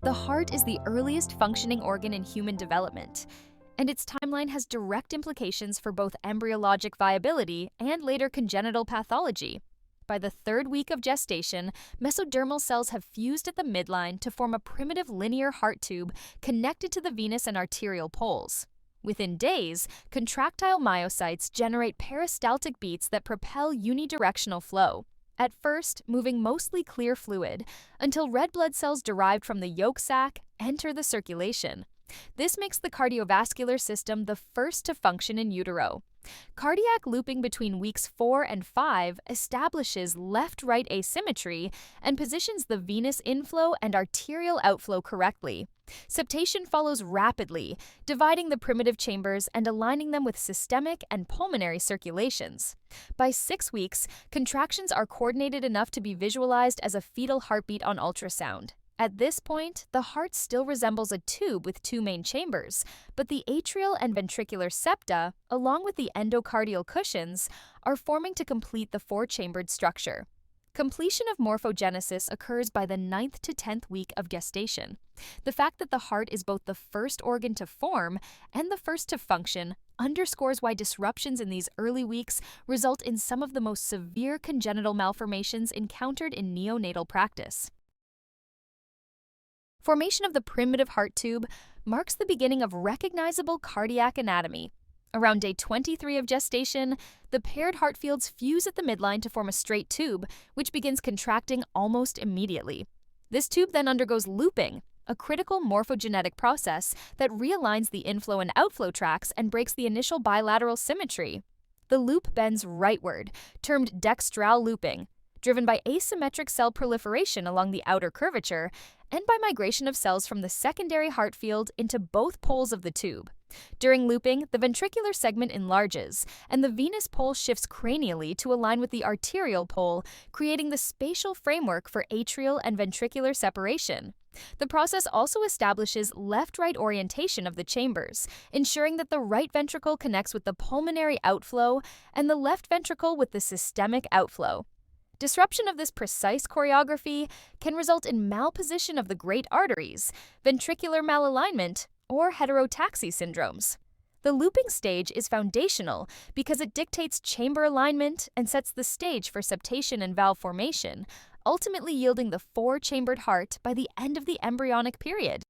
The heart is the earliest functioning organ in human development, and its timeline has direct implications for both embryologic viability and later congenital pathology. By the third week of gestation, mesodermal cells have fused at the midline to form a primitive linear heart tube connected to the venous and arterial poles. Within days, contractile myocytes generate peristaltic beats that propel unidirectional flow, at first moving mostly clear fluid, until red blood cells derived from the yolk sac enter the circulation. This makes the cardiovascular system the first to function in utero. Cardiac looping between weeks 4 and 5 establishes left-right asymmetry and positions the venous inflow and arterial outflow correctly. Septation follows rapidly, dividing the primitive chambers and aligning them with systemic and pulmonary circulations. By 6 weeks, contractions are coordinated enough to be visualized as a fetal heartbeat on ultrasound. At this point, the heart still resembles a tube with 2 main chambers, but the atrial and ventricular septa, along with the endocardial cushions, are forming to complete the 4-chambered structure. Completion of morphogenesis occurs by the 9th to 10th week of gestation. The fact that the heart is both the first organ to form and the first to function underscores why disruptions in these early weeks result in some of the most severe congenital malformations encountered in neonatal practice. Formation of the primitive heart tube marks the beginning of recognizable cardiac anatomy. Around day 23 of gestation, the paired heart fields fuse at the midline to form a straight tube, which begins contracting almost immediately. This tube then undergoes looping, a critical morphogenetic process that realigns the inflow and outflow tracts and breaks the initial bilateral symmetry. The loop bends rightward, termed dextral looping, driven by asymmetric cell proliferation along the outer curvature and by migration of cells from the secondary heart field into both poles of the tube. During looping, the ventricular segment enlarges, and the venous pole shifts cranially to align with the arterial pole, creating the spatial framework for atrial and ventricular separation. The process also establishes left-right orientation of the chambers, ensuring that the right ventricle connects with the pulmonary outflow and the left ventricle with the systemic outflow. Disruption of this precise choreography can result in malposition of the great arteries, ventricular malalignment, or heterotaxy syndromes. The looping stage is foundational because it dictates chamber alignment and sets the stage for septation and valve formation, ultimately yielding the 4-chambered heart by the end of the embryonic period.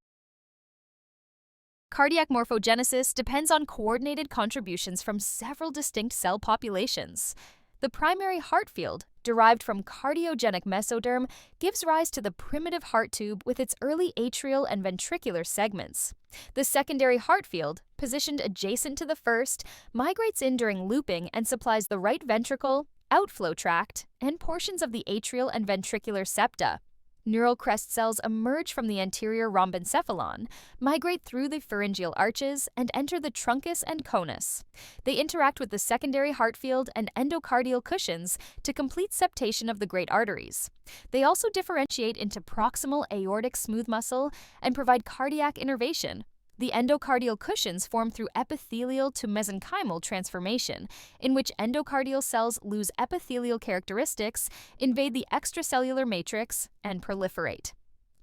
Cardiac morphogenesis depends on coordinated contributions from several distinct cell populations. The primary heart field, derived from cardiogenic mesoderm, gives rise to the primitive heart tube with its early atrial and ventricular segments. The secondary heart field, positioned adjacent to the first, migrates in during looping and supplies the right ventricle, outflow tract, and portions of the atrial and ventricular septa. Neural crest cells emerge from the anterior rhombencephalon, migrate through the pharyngeal arches, and enter the truncus and conus. They interact with the secondary heart field and endocardial cushions to complete septation of the great arteries. They also differentiate into proximal aortic smooth muscle and provide cardiac innervation. The endocardial cushions form through epithelial to mesenchymal transformation, in which endocardial cells lose epithelial characteristics, invade the extracellular matrix, and proliferate.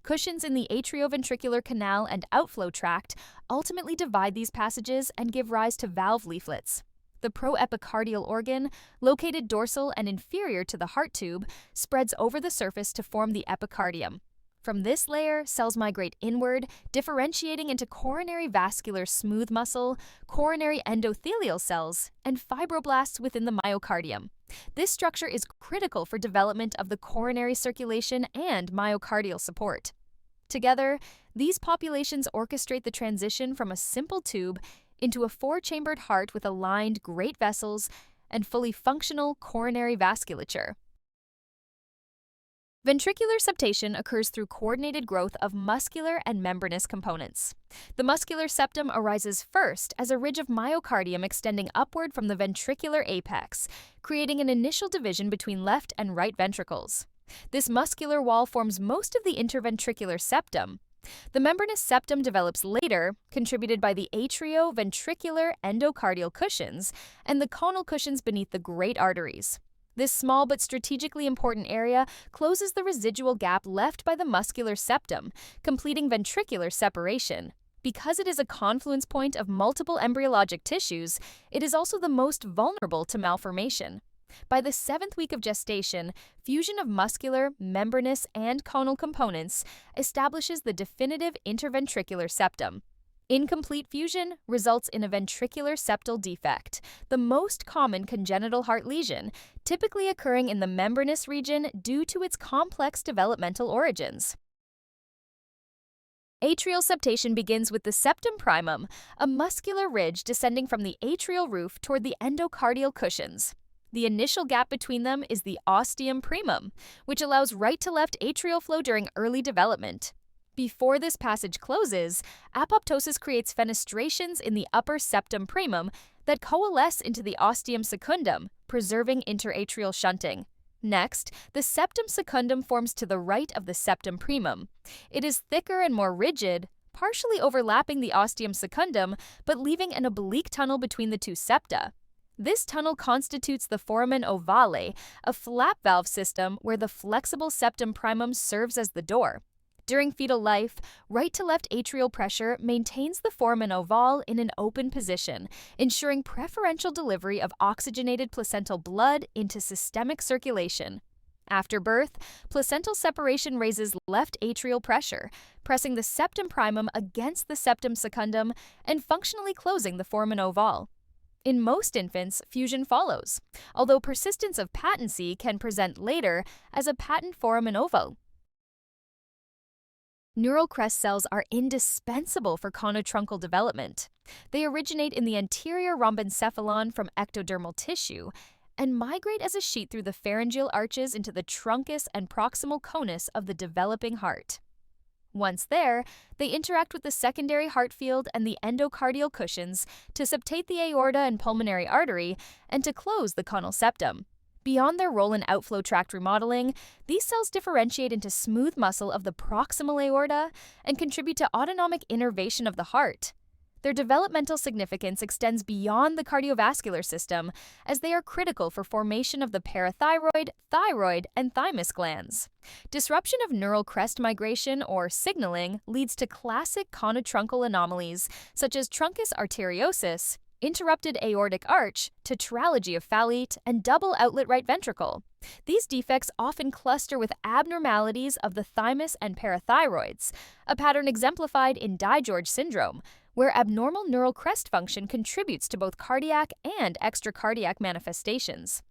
Cushions in the atrioventricular canal and outflow tract ultimately divide these passages and give rise to valve leaflets. The proepicardial organ, located dorsal and inferior to the heart tube, spreads over the surface to form the epicardium. From this layer, cells migrate inward, differentiating into coronary vascular smooth muscle, coronary endothelial cells, and fibroblasts within the myocardium. This structure is critical for development of the coronary circulation and myocardial support. Together, these populations orchestrate the transition from a simple tube into a 4-chambered heart with aligned great vessels and fully functional coronary vasculature. Ventricular septation occurs through coordinated growth of muscular and membranous components. The muscular septum arises first as a ridge of myocardium extending upward from the ventricular apex, creating an initial division between left and right ventricles. This muscular wall forms most of the interventricular septum. The membranous septum develops later, contributed by the atrioventricular endocardial cushions and the conal cushions beneath the great arteries. This small but strategically important area closes the residual gap left by the muscular septum, completing ventricular separation. Because it is a confluence point of multiple embryologic tissues, it is also the most vulnerable to malformation. By the 7th week of gestation, fusion of muscular, membranous, and conal components establishes the definitive interventricular septum. Incomplete fusion results in a ventricular septal defect, the most common congenital heart lesion, typically occurring in the membranous region due to its complex developmental origins. Atrial septation begins with the septum primum, a muscular ridge descending from the atrial roof toward the endocardial cushions. The initial gap between them is the ostium primum, which allows right to left atrial flow during early development. Before this passage closes, apoptosis creates fenestrations in the upper septum primum that coalesce into the ostium secundum, preserving interatrial shunting. Next, the septum secundum forms to the right of the septum primum. It is thicker and more rigid, partially overlapping the ostium secundum, but leaving an oblique tunnel between the two septa. This tunnel constitutes the foramen ovale, a flap valve system where the flexible septum primum serves as the door. During fetal life, right to left atrial pressure maintains the foramen ovale in an open position, ensuring preferential delivery of oxygenated placental blood into systemic circulation. After birth, placental separation raises left atrial pressure, pressing the septum primum against the septum secundum and functionally closing the foramen ovale. In most infants, fusion follows, although persistence of patency can present later as a patent foramen ovale. Neural crest cells are indispensable for conotruncal development. They originate in the anterior rhombencephalon from ectodermal tissue and migrate as a sheet through the pharyngeal arches into the truncus and proximal conus of the developing heart. Once there, they interact with the secondary heart field and the endocardial cushions to septate the aorta and pulmonary artery and to close the conal septum. Beyond their role in outflow tract remodeling, these cells differentiate into smooth muscle of the proximal aorta and contribute to autonomic innervation of the heart. Their developmental significance extends beyond the cardiovascular system, as they are critical for formation of the parathyroid, thyroid, and thymus glands. Disruption of neural crest migration or signaling leads to classic conotruncal anomalies such as truncus arteriosus, interrupted aortic arch, tetralogy of Fallot, and double outlet right ventricle. These defects often cluster with abnormalities of the thymus and parathyroids, a pattern exemplified in DiGeorge syndrome, where abnormal neural crest function contributes to both cardiac and extracardiac manifestations.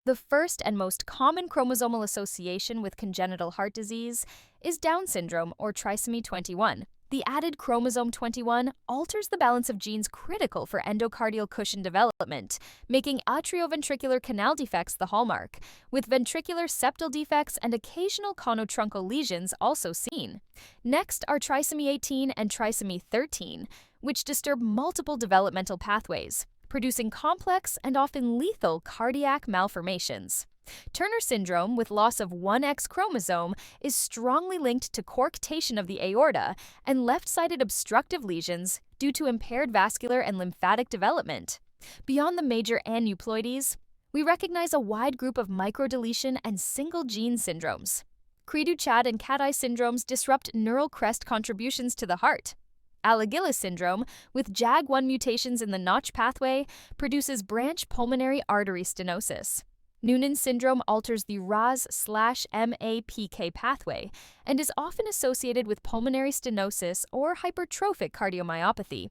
The first and most common chromosomal association with congenital heart disease is Down syndrome or trisomy 21. The added chromosome 21 alters the balance of genes critical for endocardial cushion development, making atrioventricular canal defects the hallmark, with ventricular septal defects and occasional conotruncal lesions also seen. Next are trisomy 18 and trisomy 13, which disturb multiple developmental pathways, producing complex and often lethal cardiac malformations. Turner syndrome with loss of one X chromosome is strongly linked to coarctation of the aorta and left-sided obstructive lesions due to impaired vascular and lymphatic development. Beyond the major aneuploidies, we recognize a wide group of microdeletion and single-gene syndromes. Cre-Du-Chad and Cat-Eye syndromes disrupt neural crest contributions to the heart. Alagillis syndrome, with JAG1 mutations in the Notch pathway, produces branch pulmonary artery stenosis. Noonan syndrome alters the RAS/MAPK pathway and is often associated with pulmonary stenosis or hypertrophic cardiomyopathy.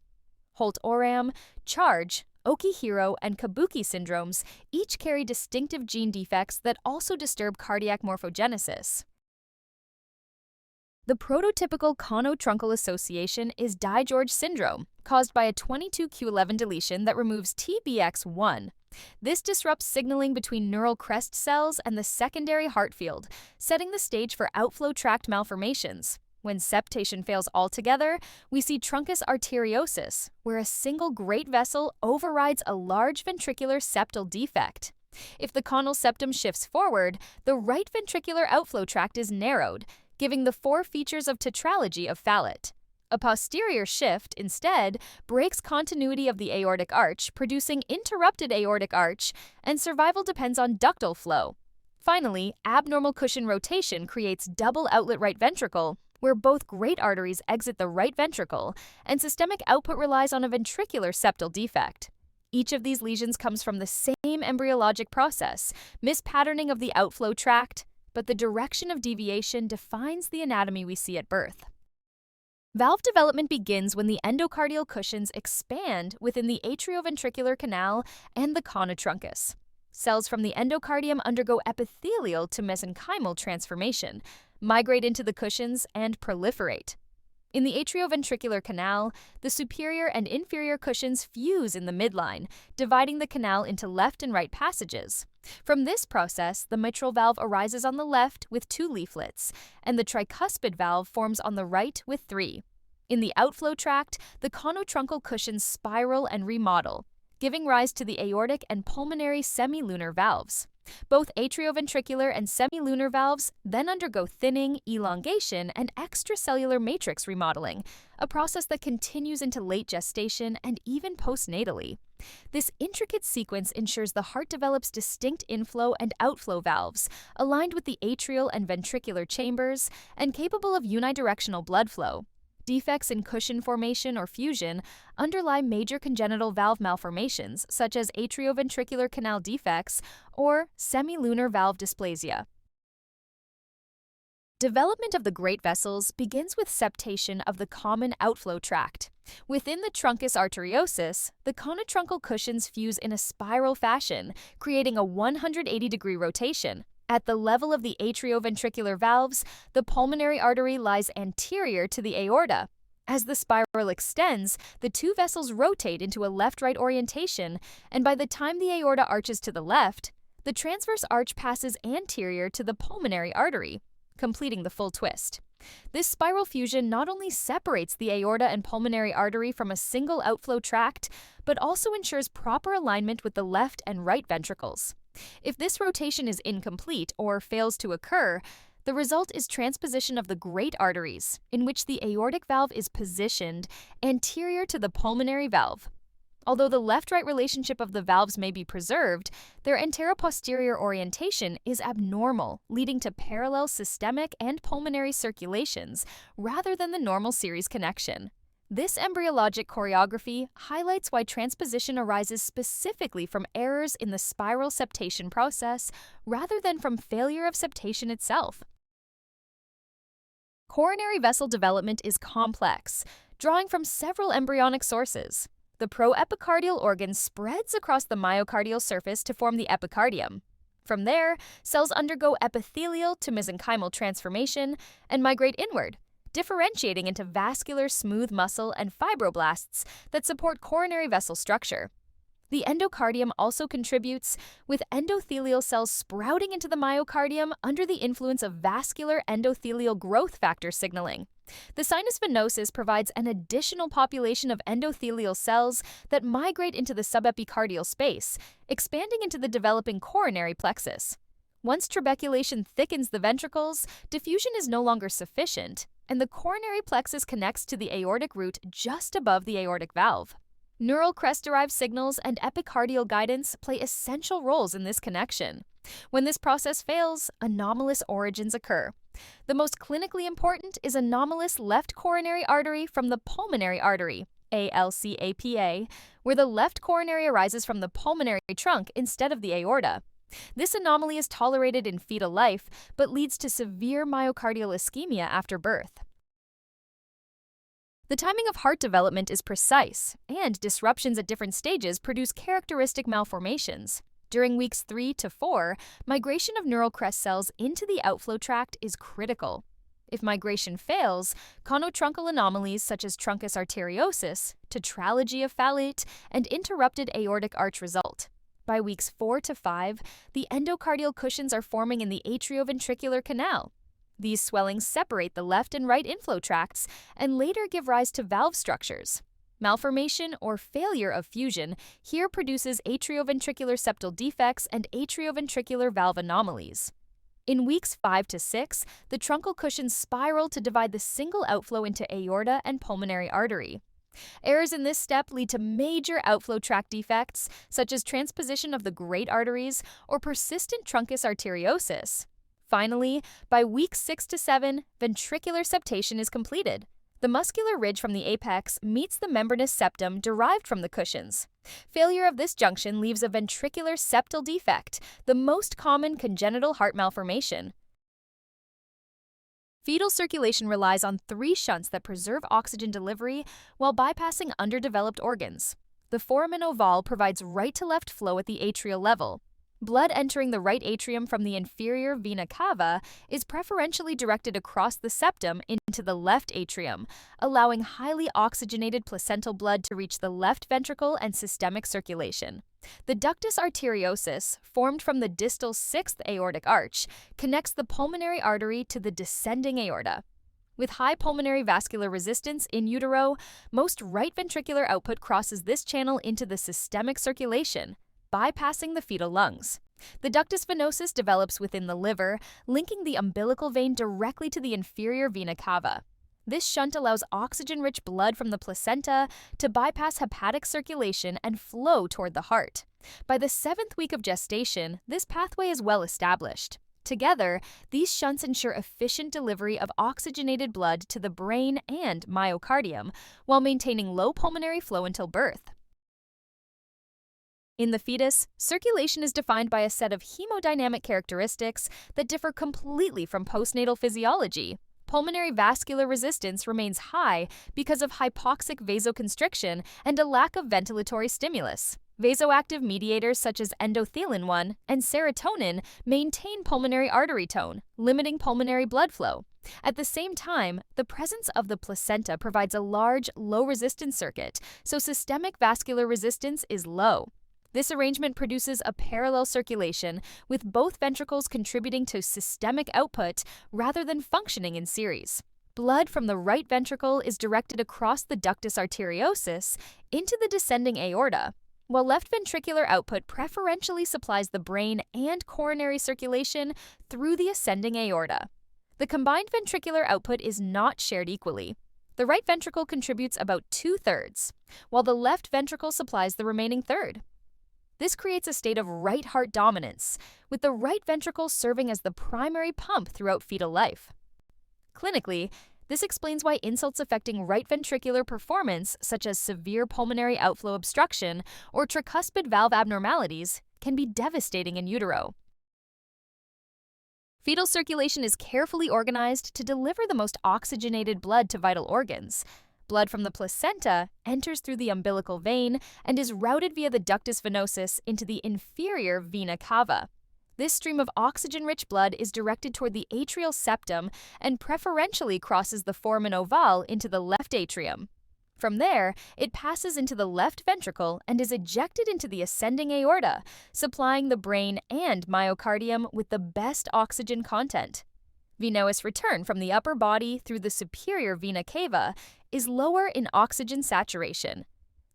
Holt-Oram, Charge, Okihiro, and Kabuki syndromes each carry distinctive gene defects that also disturb cardiac morphogenesis. The prototypical conotruncal association is DiGeorge syndrome, caused by a 22q11 deletion that removes TBX1. This disrupts signaling between neural crest cells and the secondary heart field, setting the stage for outflow tract malformations. When septation fails altogether, we see truncus arteriosus, where a single great vessel overrides a large ventricular septal defect. If the conal septum shifts forward, the right ventricular outflow tract is narrowed, giving the four features of tetralogy of Fallot. A posterior shift, instead, breaks continuity of the aortic arch, producing interrupted aortic arch, and survival depends on ductal flow. Finally, abnormal cushion rotation creates double outlet right ventricle, where both great arteries exit the right ventricle, and systemic output relies on a ventricular septal defect. Each of these lesions comes from the same embryologic process, mispatterning of the outflow tract, but the direction of deviation defines the anatomy we see at birth. Valve development begins when the endocardial cushions expand within the atrioventricular canal and the conotruncus. Cells from the endocardium undergo epithelial to mesenchymal transformation, migrate into the cushions, and proliferate. In the atrioventricular canal, the superior and inferior cushions fuse in the midline, dividing the canal into left and right passages. From this process, the mitral valve arises on the left with 2 leaflets, and the tricuspid valve forms on the right with 3. In the outflow tract, the conotruncal cushions spiral and remodel, giving rise to the aortic and pulmonary semilunar valves. Both atrioventricular and semilunar valves then undergo thinning, elongation, and extracellular matrix remodeling, a process that continues into late gestation and even postnatally. This intricate sequence ensures the heart develops distinct inflow and outflow valves, aligned with the atrial and ventricular chambers, and capable of unidirectional blood flow. Defects in cushion formation or fusion underlie major congenital valve malformations such as atrioventricular canal defects or semilunar valve dysplasia. Development of the great vessels begins with septation of the common outflow tract. Within the truncus arteriosus, the conotruncal cushions fuse in a spiral fashion, creating a 180-degree rotation. At the level of the atrioventricular valves, the pulmonary artery lies anterior to the aorta. As the spiral extends, the 2 vessels rotate into a left-right orientation, and by the time the aorta arches to the left, the transverse arch passes anterior to the pulmonary artery, completing the full twist. This spiral fusion not only separates the aorta and pulmonary artery from a single outflow tract, but also ensures proper alignment with the left and right ventricles. If this rotation is incomplete or fails to occur, the result is transposition of the great arteries, in which the aortic valve is positioned anterior to the pulmonary valve. Although the left-right relationship of the valves may be preserved, their anteroposterior orientation is abnormal, leading to parallel systemic and pulmonary circulations rather than the normal series connection. This embryologic choreography highlights why transposition arises specifically from errors in the spiral septation process rather than from failure of septation itself. Coronary vessel development is complex, drawing from several embryonic sources. The proepicardial organ spreads across the myocardial surface to form the epicardium. From there, cells undergo epithelial to mesenchymal transformation and migrate inward, differentiating into vascular smooth muscle and fibroblasts that support coronary vessel structure. The endocardium also contributes, with endothelial cells sprouting into the myocardium under the influence of vascular endothelial growth factor signaling. The sinus venosus provides an additional population of endothelial cells that migrate into the subepicardial space, expanding into the developing coronary plexus. Once trabeculation thickens the ventricles, diffusion is no longer sufficient, and the coronary plexus connects to the aortic root just above the aortic valve. Neural crest-derived signals and epicardial guidance play essential roles in this connection. When this process fails, anomalous origins occur. The most clinically important is anomalous left coronary artery from the pulmonary artery, ALCAPA, where the left coronary arises from the pulmonary trunk instead of the aorta. This anomaly is tolerated in fetal life, but leads to severe myocardial ischemia after birth. The timing of heart development is precise, and disruptions at different stages produce characteristic malformations. During weeks 3 to 4, migration of neural crest cells into the outflow tract is critical. If migration fails, conotruncal anomalies such as truncus arteriosus, tetralogy of phalate, and interrupted aortic arch result. By weeks 4 to 5, the endocardial cushions are forming in the atrioventricular canal. These swellings separate the left and right inflow tracts and later give rise to valve structures. Malformation or failure of fusion here produces atrioventricular septal defects and atrioventricular valve anomalies. In weeks 5 to 6, the truncal cushions spiral to divide the single outflow into aorta and pulmonary artery. Errors in this step lead to major outflow tract defects, such as transposition of the great arteries or persistent truncus arteriosus. Finally, by weeks 6 to 7, ventricular septation is completed. The muscular ridge from the apex meets the membranous septum derived from the cushions. Failure of this junction leaves a ventricular septal defect, the most common congenital heart malformation. Fetal circulation relies on 3 shunts that preserve oxygen delivery while bypassing underdeveloped organs. The foramen ovale provides right-to-left flow at the atrial level. Blood entering the right atrium from the inferior vena cava is preferentially directed across the septum into the left atrium, allowing highly oxygenated placental blood to reach the left ventricle and systemic circulation. The ductus arteriosus, formed from the distal 6th aortic arch, connects the pulmonary artery to the descending aorta. With high pulmonary vascular resistance in utero, most right ventricular output crosses this channel into the systemic circulation, bypassing the fetal lungs. The ductus venosus develops within the liver, linking the umbilical vein directly to the inferior vena cava. This shunt allows oxygen-rich blood from the placenta to bypass hepatic circulation and flow toward the heart. By the 7th week of gestation, this pathway is well established. Together, these shunts ensure efficient delivery of oxygenated blood to the brain and myocardium while maintaining low pulmonary flow until birth. In the fetus, circulation is defined by a set of hemodynamic characteristics that differ completely from postnatal physiology. Pulmonary vascular resistance remains high because of hypoxic vasoconstriction and a lack of ventilatory stimulus. Vasoactive mediators such as endothelin-1 and serotonin maintain pulmonary artery tone, limiting pulmonary blood flow. At the same time, the presence of the placenta provides a large, low-resistance circuit, so systemic vascular resistance is low. This arrangement produces a parallel circulation, with both ventricles contributing to systemic output rather than functioning in series. Blood from the right ventricle is directed across the ductus arteriosus into the descending aorta, while left ventricular output preferentially supplies the brain and coronary circulation through the ascending aorta. The combined ventricular output is not shared equally. The right ventricle contributes about 2/3, while the left ventricle supplies the remaining third. This creates a state of right heart dominance, with the right ventricle serving as the primary pump throughout fetal life. Clinically, this explains why insults affecting right ventricular performance, such as severe pulmonary outflow obstruction or tricuspid valve abnormalities, can be devastating in utero. Fetal circulation is carefully organized to deliver the most oxygenated blood to vital organs. Blood from the placenta enters through the umbilical vein and is routed via the ductus venosus into the inferior vena cava. This stream of oxygen-rich blood is directed toward the atrial septum and preferentially crosses the foramen ovale into the left atrium. From there, it passes into the left ventricle and is ejected into the ascending aorta, supplying the brain and myocardium with the best oxygen content. Venous return from the upper body through the superior vena cava is lower in oxygen saturation.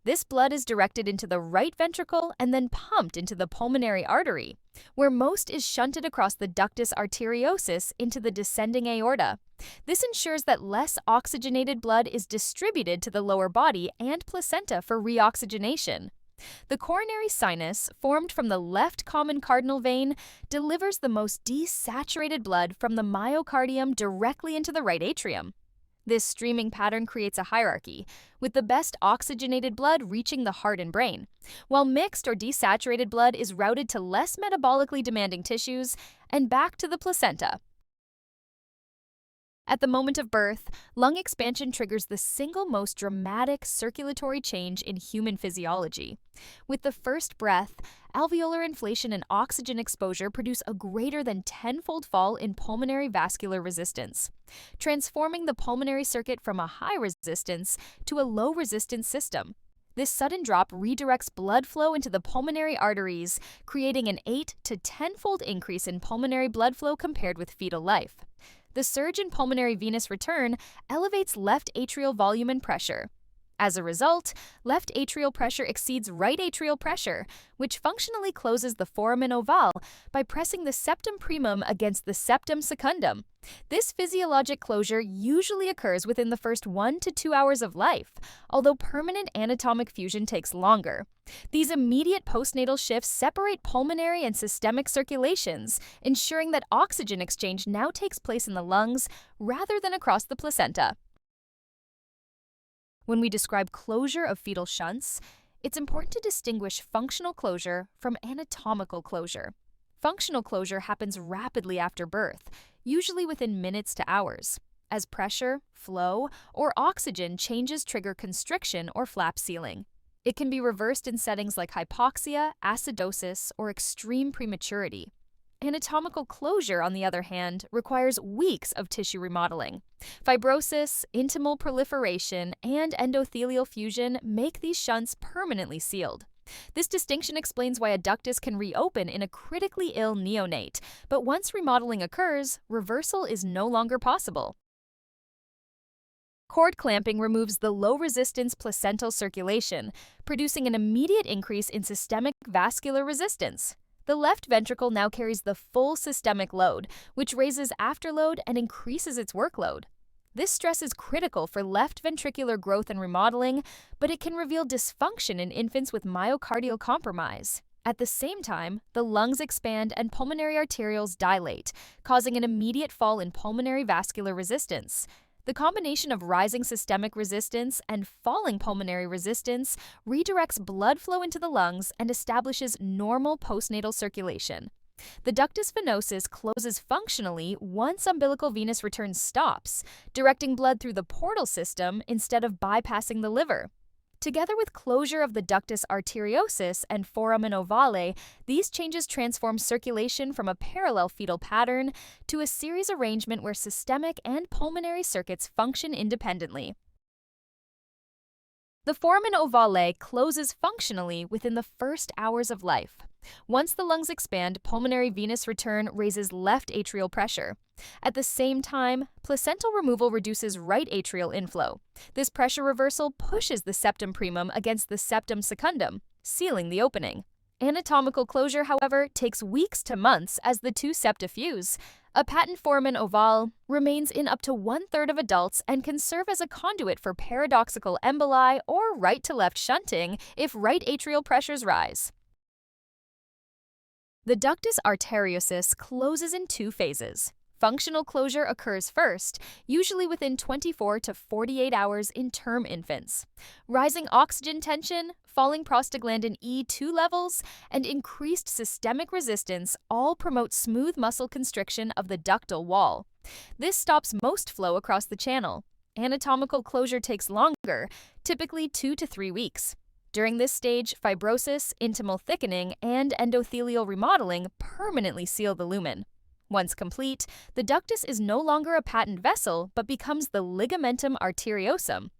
This blood is directed into the right ventricle and then pumped into the pulmonary artery, where most is shunted across the ductus arteriosus into the descending aorta. This ensures that less oxygenated blood is distributed to the lower body and placenta for reoxygenation. The coronary sinus, formed from the left common cardinal vein, delivers the most desaturated blood from the myocardium directly into the right atrium. This streaming pattern creates a hierarchy, with the best oxygenated blood reaching the heart and brain, while mixed or desaturated blood is routed to less metabolically demanding tissues and back to the placenta. At the moment of birth, lung expansion triggers the single most dramatic circulatory change in human physiology. With the first breath, alveolar inflation and oxygen exposure produce a greater than 10-fold fall in pulmonary vascular resistance, transforming the pulmonary circuit from a high resistance to a low resistance system. This sudden drop redirects blood flow into the pulmonary arteries, creating an 8 to 10-fold increase in pulmonary blood flow compared with fetal life. The surge in pulmonary venous return elevates left atrial volume and pressure. As a result, left atrial pressure exceeds right atrial pressure, which functionally closes the foramen ovale by pressing the septum primum against the septum secundum. This physiologic closure usually occurs within the first 1 to 2 hours of life, although permanent anatomic fusion takes longer. These immediate postnatal shifts separate pulmonary and systemic circulations, ensuring that oxygen exchange now takes place in the lungs rather than across the placenta. When we describe closure of fetal shunts, it's important to distinguish functional closure from anatomical closure. Functional closure happens rapidly after birth, usually within minutes to hours, as pressure, flow, or oxygen changes trigger constriction or flap sealing. It can be reversed in settings like hypoxia, acidosis, or extreme prematurity. Anatomical closure, on the other hand, requires weeks of tissue remodeling. Fibrosis, intimal proliferation, and endothelial fusion make these shunts permanently sealed. This distinction explains why a ductus can reopen in a critically ill neonate, but once remodeling occurs, reversal is no longer possible. Cord clamping removes the low-resistance placental circulation, producing an immediate increase in systemic vascular resistance. The left ventricle now carries the full systemic load, which raises afterload and increases its workload. This stress is critical for left ventricular growth and remodeling, but it can reveal dysfunction in infants with myocardial compromise. At the same time, the lungs expand and pulmonary arterioles dilate, causing an immediate fall in pulmonary vascular resistance. The combination of rising systemic resistance and falling pulmonary resistance redirects blood flow into the lungs and establishes normal postnatal circulation. The ductus venosus closes functionally once umbilical venous return stops, directing blood through the portal system instead of bypassing the liver. Together with closure of the ductus arteriosus and foramen ovale, these changes transform circulation from a parallel fetal pattern to a series arrangement where systemic and pulmonary circuits function independently. The foramen ovale closes functionally within the first hours of life. Once the lungs expand, pulmonary venous return raises left atrial pressure. At the same time, placental removal reduces right atrial inflow. This pressure reversal pushes the septum primum against the septum secundum, sealing the opening. Anatomical closure, however, takes weeks to months as the two septa fuse. A patent foramen ovale remains in up to 1/3 of adults and can serve as a conduit for paradoxical emboli or right-to-left shunting if right atrial pressures rise. The ductus arteriosus closes in 2 phases. Functional closure occurs first, usually within 24 to 48 hours in term infants. Rising oxygen tension, falling prostaglandin E2 levels, and increased systemic resistance all promote smooth muscle constriction of the ductal wall. This stops most flow across the channel. Anatomical closure takes longer, typically 2 to 3 weeks. During this stage, fibrosis, intimal thickening, and endothelial remodeling permanently seal the lumen. Once complete, the ductus is no longer a patent vessel, but becomes the ligamentum arteriosum.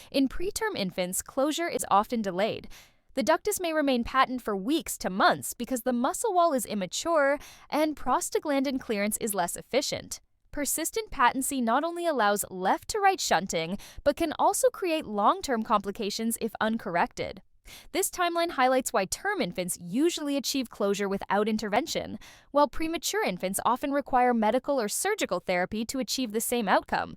In preterm infants, closure is often delayed. The ductus may remain patent for weeks to months because the muscle wall is immature and prostaglandin clearance is less efficient. Persistent patency not only allows left-to-right shunting, but can also create long-term complications if uncorrected. This timeline highlights why term infants usually achieve closure without intervention, while premature infants often require medical or surgical therapy to achieve the same outcome.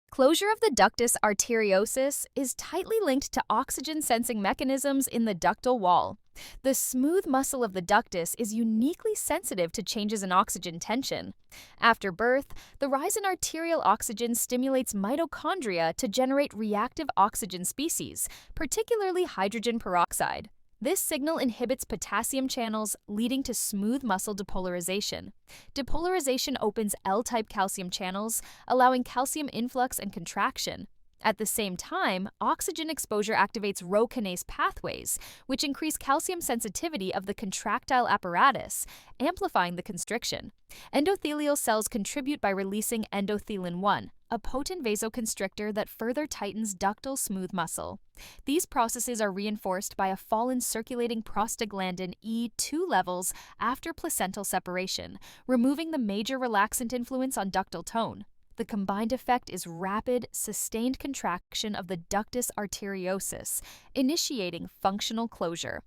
Closure of the ductus arteriosus is tightly linked to oxygen-sensing mechanisms in the ductal wall. The smooth muscle of the ductus is uniquely sensitive to changes in oxygen tension. After birth, the rise in arterial oxygen stimulates mitochondria to generate reactive oxygen species, particularly hydrogen peroxide. This signal inhibits potassium channels, leading to smooth muscle depolarization. Depolarization opens L-type calcium channels, allowing calcium influx and contraction. At the same time, oxygen exposure activates Rho kinase pathways, which increase calcium sensitivity of the contractile apparatus, amplifying the constriction. Endothelial cells contribute by releasing endothelin-1, a potent vasoconstrictor that further tightens ductal smooth muscle. These processes are reinforced by a fall in circulating prostaglandin E2 levels after placental separation, removing the major relaxant influence on ductal tone. the combined effect is rapid, sustained contraction of the ductus arteriosus, initiating functional closure.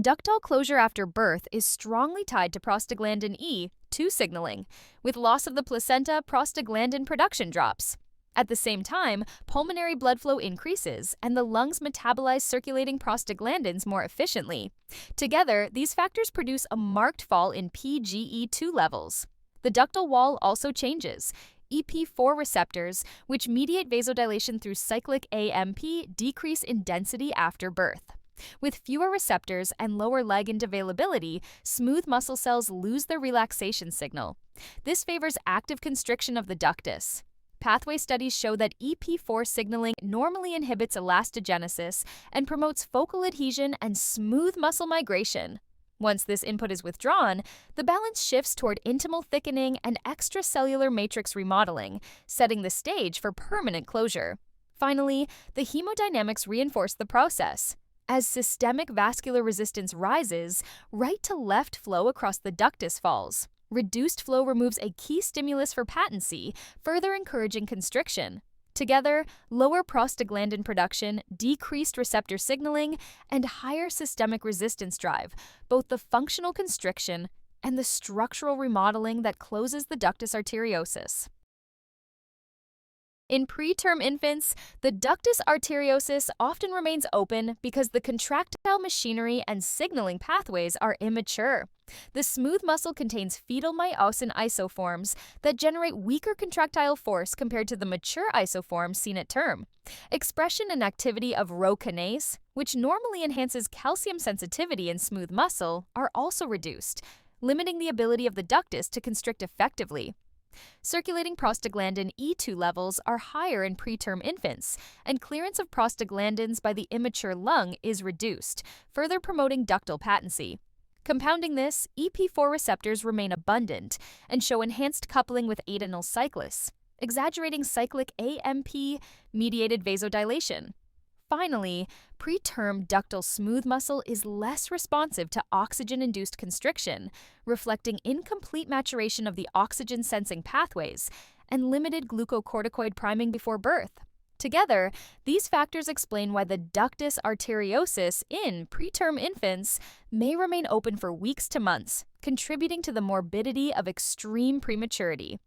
Ductal closure after birth is strongly tied to prostaglandin E2 signaling. With loss of the placenta, prostaglandin production drops. At the same time, pulmonary blood flow increases, and the lungs metabolize circulating prostaglandins more efficiently. Together, these factors produce a marked fall in PGE2 levels. The ductal wall also changes. EP4 receptors, which mediate vasodilation through cyclic AMP, decrease in density after birth. With fewer receptors and lower ligand availability, smooth muscle cells lose their relaxation signal. This favors active constriction of the ductus. Pathway studies show that EP4 signaling normally inhibits elastogenesis and promotes focal adhesion and smooth muscle migration. Once this input is withdrawn, the balance shifts toward intimal thickening and extracellular matrix remodeling, setting the stage for permanent closure. Finally, the hemodynamics reinforce the process. As systemic vascular resistance rises, right-to-left flow across the ductus falls. Reduced flow removes a key stimulus for patency, further encouraging constriction. Together, lower prostaglandin production, decreased receptor signaling, and higher systemic resistance drive both the functional constriction and the structural remodeling that closes the ductus arteriosus. In preterm infants, the ductus arteriosus often remains open because the contractile machinery and signaling pathways are immature. The smooth muscle contains fetal myosin isoforms that generate weaker contractile force compared to the mature isoforms seen at term. Expression and activity of Rho kinase, which normally enhances calcium sensitivity in smooth muscle, are also reduced, limiting the ability of the ductus to constrict effectively. Circulating prostaglandin E2 levels are higher in preterm infants, and clearance of prostaglandins by the immature lung is reduced, further promoting ductal patency. Compounding this, EP4 receptors remain abundant and show enhanced coupling with adenal cyclists, exaggerating cyclic AMP-mediated vasodilation. Finally, preterm ductal smooth muscle is less responsive to oxygen-induced constriction, reflecting incomplete maturation of the oxygen-sensing pathways and limited glucocorticoid priming before birth. Together, these factors explain why the ductus arteriosus in preterm infants may remain open for weeks to months, contributing to the morbidity of extreme prematurity.